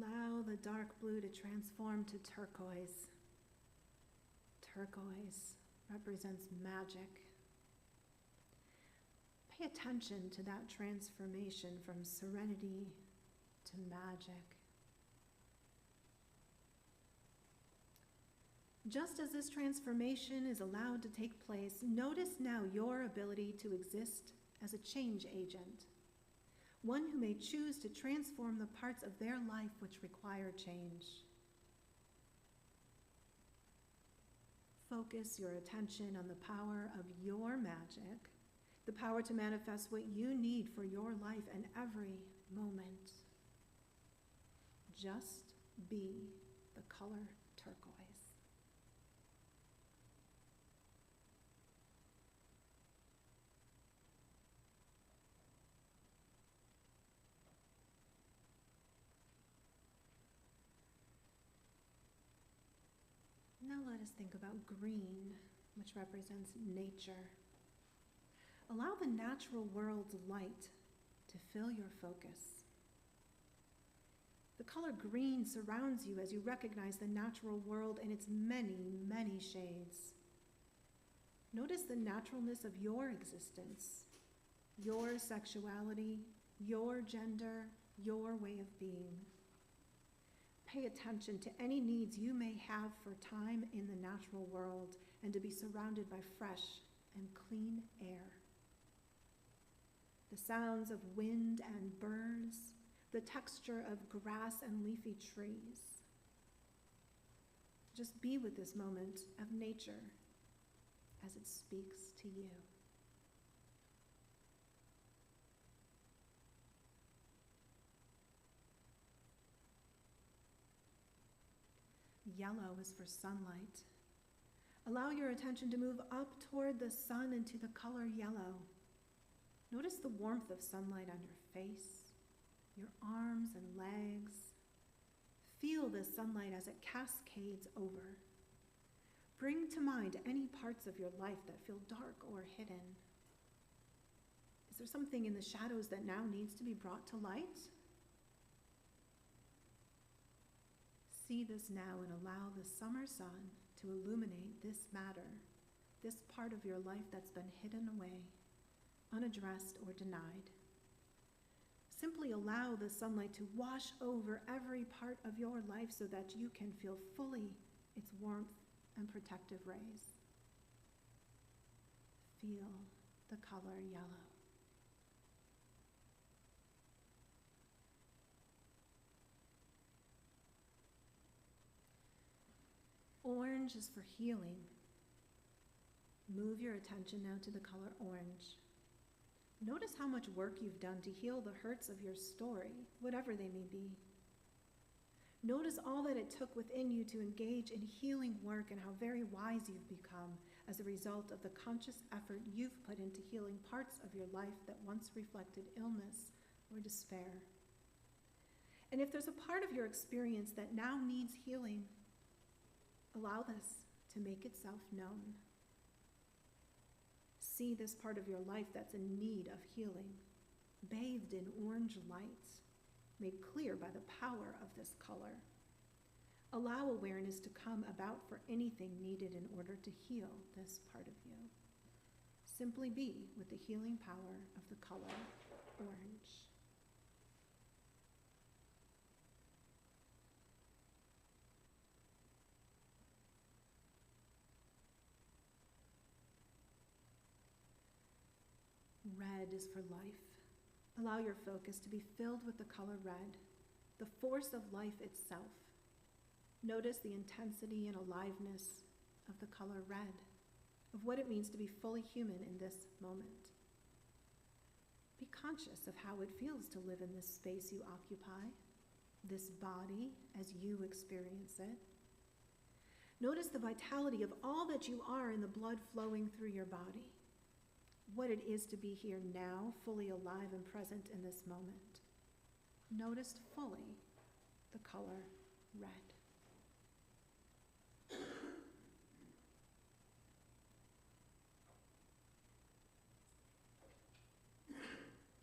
Allow the dark blue to transform to turquoise. Turquoise represents magic. Pay attention to that transformation from serenity to magic. Just as this transformation is allowed to take place, notice now your ability to exist as a change agent, one who may choose to transform the parts of their life which require change. Focus your attention on the power of your magic, the power to manifest what you need for your life in every moment. Just be the color turquoise. Now let us think about green, which represents nature. Allow the natural world's light to fill your focus. The color green surrounds you as you recognize the natural world in its many, many shades. Notice the naturalness of your existence, your sexuality, your gender, your way of being. Pay attention to any needs you may have for time in the natural world and to be surrounded by fresh and clean air. The sounds of wind and birds, the texture of grass and leafy trees. Just be with this moment of nature as it speaks to you. Yellow is for sunlight. Allow your attention to move up toward the sun into the color yellow. Notice the warmth of sunlight on your face, your arms and legs. Feel the sunlight as it cascades over. Bring to mind any parts of your life that feel dark or hidden. Is there something in the shadows that now needs to be brought to light? See this now and allow the summer sun to illuminate this matter, this part of your life that's been hidden away, unaddressed or denied. Simply allow the sunlight to wash over every part of your life so that you can feel fully its warmth and protective rays. Feel the color yellow. Orange is for healing. Move your attention now to the color orange. Notice how much work you've done to heal the hurts of your story, whatever they may be. Notice all that it took within you to engage in healing work and how very wise you've become as a result of the conscious effort you've put into healing parts of your life that once reflected illness or despair. And if there's a part of your experience that now needs healing, allow this to make itself known. See this part of your life that's in need of healing, bathed in orange light, made clear by the power of this color. Allow awareness to come about for anything needed in order to heal this part of you. Simply be with the healing power of the color orange. Red is for life. Allow your focus to be filled with the color red, the force of life itself. Notice the intensity and aliveness of the color red, of what it means to be fully human in this moment. Be conscious of how it feels to live in this space you occupy, this body as you experience it. Notice the vitality of all that you are in the blood flowing through your body. What it is to be here now, fully alive and present in this moment. Notice fully the color red.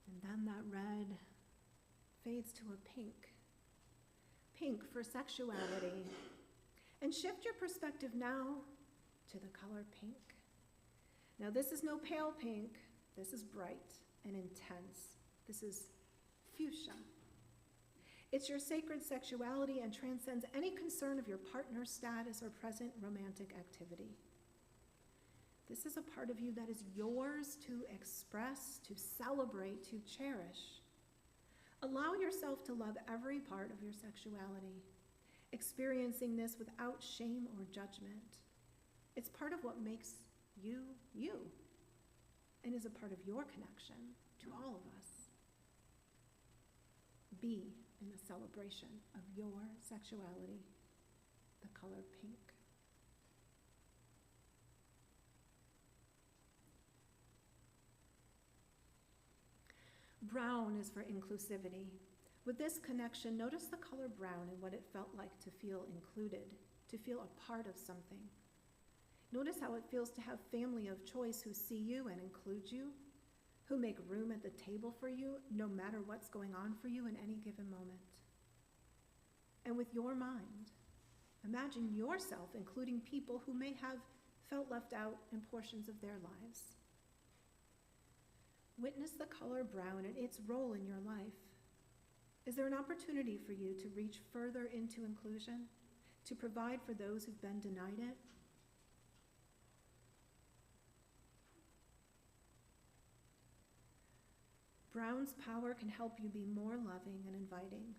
And then that red fades to a pink. Pink for sexuality. And shift your perspective now to the color pink. Now, this is no pale pink. This is bright and intense. This is fuchsia. It's your sacred sexuality and transcends any concern of your partner's status or present romantic activity. This is a part of you that is yours to express, to celebrate, to cherish. Allow yourself to love every part of your sexuality, experiencing this without shame or judgment. It's part of what makes you, you, and is a part of your connection to all of us. Be in the celebration of your sexuality, the color pink. Brown is for inclusivity. With this connection, notice the color brown and what it felt like to feel included, to feel a part of something. Notice how it feels to have family of choice who see you and include you, who make room at the table for you, no matter what's going on for you in any given moment. And with your mind, imagine yourself including people who may have felt left out in portions of their lives. Witness the color brown and its role in your life. Is there an opportunity for you to reach further into inclusion, to provide for those who've been denied it? Brown's power can help you be more loving and inviting.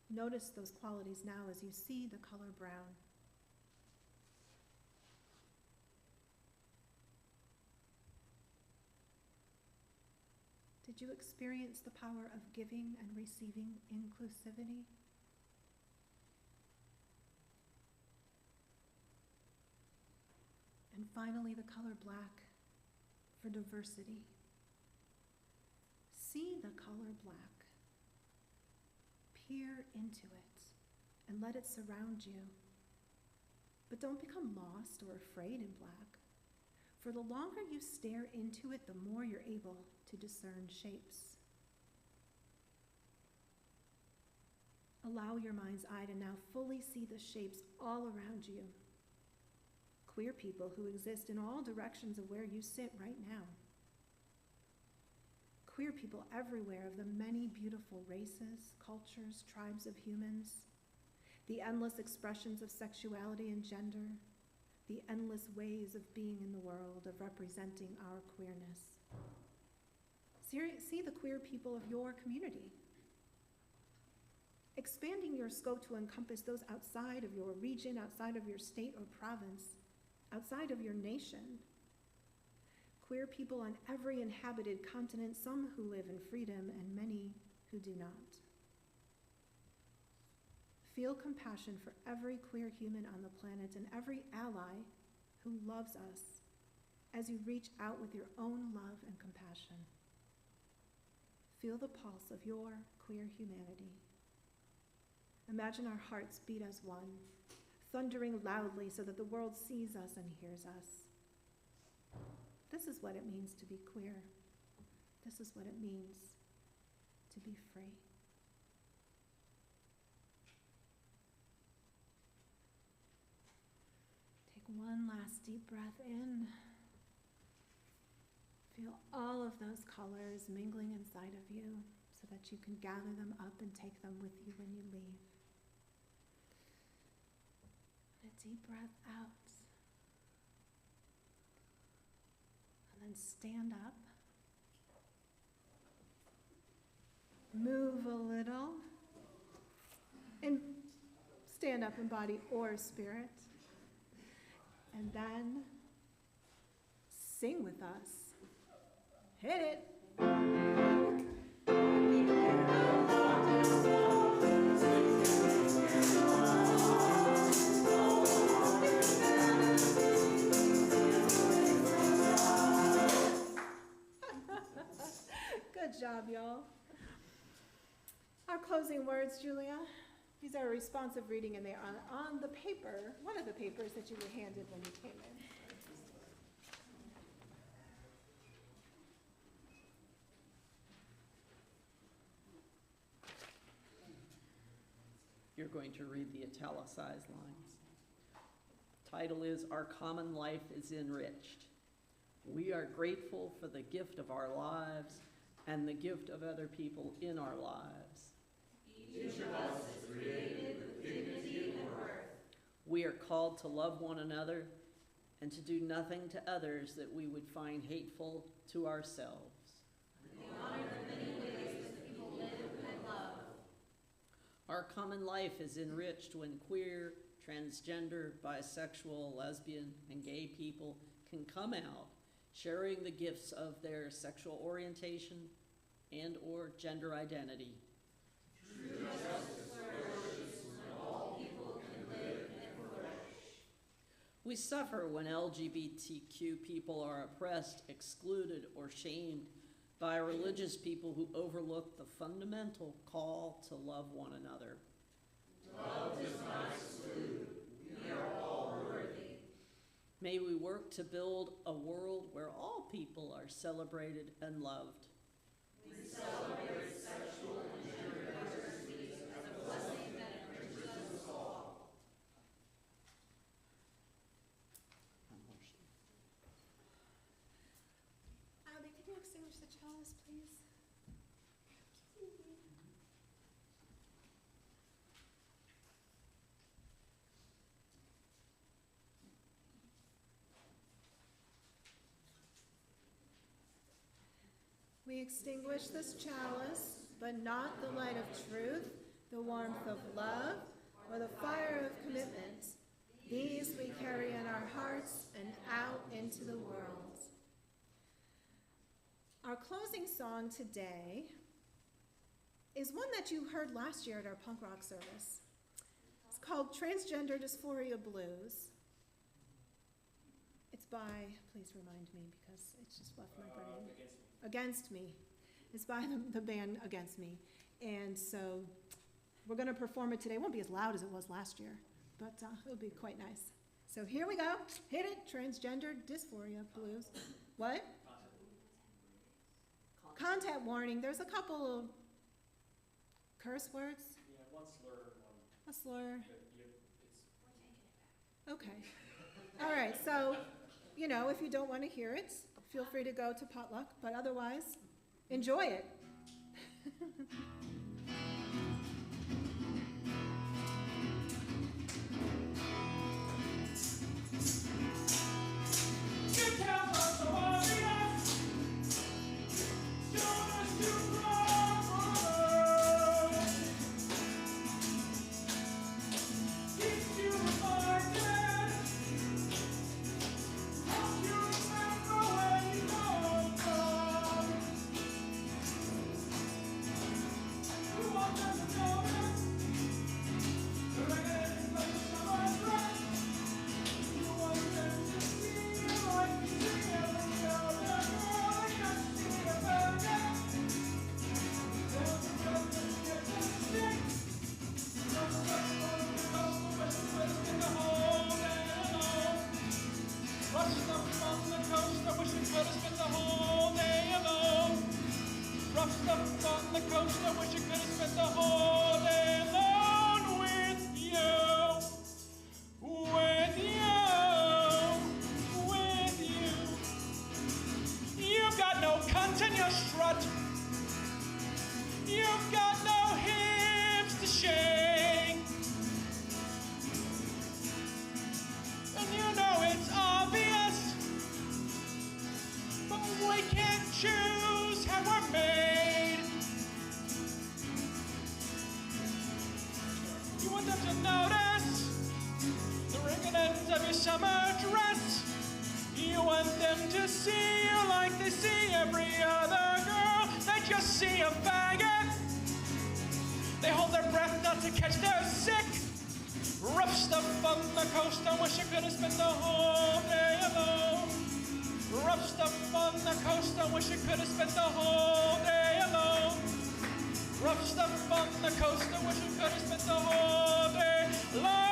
Notice those qualities now as you see the color brown. Did you experience the power of giving and receiving inclusivity? And finally, the color black for diversity. See the color black. Peer into it and let it surround you. But don't become lost or afraid in black. For the longer you stare into it, the more you're able to discern shapes. Allow your mind's eye to now fully see the shapes all around you. Queer people who exist in all directions of where you sit right now. Queer people everywhere of the many beautiful races, cultures, tribes of humans, the endless expressions of sexuality and gender, the endless ways of being in the world, of representing our queerness. See the queer people of your community. Expanding your scope to encompass those outside of your region, outside of your state or province, outside of your nation. Queer people on every inhabited continent, some who live in freedom and many who do not. Feel compassion for every queer human on the planet and every ally who loves us as you reach out with your own love and compassion. Feel the pulse of your queer humanity. Imagine our hearts beat as one, thundering loudly so that the world sees us and hears us. This is what it means to be queer. This is what it means to be free. Take one last deep breath in. Feel all of those colors mingling inside of you so that you can gather them up and take them with you when you leave. And a deep breath out. And then stand up. Move a little. And stand up in body or spirit. And then sing with us. Hit it. Good job, y'all. Our closing words, Julia. These are a responsive reading, and they are on the paper, one of the papers that you were handed when you came in. You're going to read the italicized lines. Title is Our Common Life is Enriched. We are grateful for the gift of our lives and the gift of other people in our lives. Each of us is created with dignity and worth. We are called to love one another and to do nothing to others that we would find hateful to ourselves. We honor the many ways that people live and love. Our common life is enriched when queer, transgender, bisexual, lesbian, and gay people can come out, sharing the gifts of their sexual orientation and or gender identity. True justice flourishes when all people can live and flourish. We suffer when LGBTQ people are oppressed, excluded, or shamed by religious people who overlook the fundamental call to love one another. Love does not exclude. We are all worthy. May we work to build a world where all people are celebrated and loved. We celebrate sexual and gender diversity as a blessing that enriches us all. Abby, can you extinguish the chalice, please? We extinguish this chalice, but not the light of truth, the warmth of love, or the fire of commitment. These we carry in our hearts and out into the world. Our closing song today is one that you heard last year at our punk rock service. It's called Transgender Dysphoria Blues. It's by, please remind me because it's just left my brain. Against Me. It's by the band Against Me. And so we're going to perform it today. It won't be as loud as it was last year, but it'll be quite nice. So here we go. Hit it, Transgender Dysphoria Blues. What? Content warning. There's a couple of curse words. Yeah, one slur and one. A slur. It's. Okay. All right, so, if you don't want to hear it, feel free to go to potluck, but otherwise, enjoy it. You've got no hips to shake, and you know it's obvious, but we can't choose how we're made. You want them to notice the ring ends of your summer dress. You want them to see you like they see every other girl. They just see a faggot. They hold their breath not to catch their sick. Rough stuff on the coast, I wish I could have spent the whole day alone. Rough stuff on the coast, I wish I could have spent the whole day alone. Rough stuff on the coast, I wish I could have spent the whole day alone.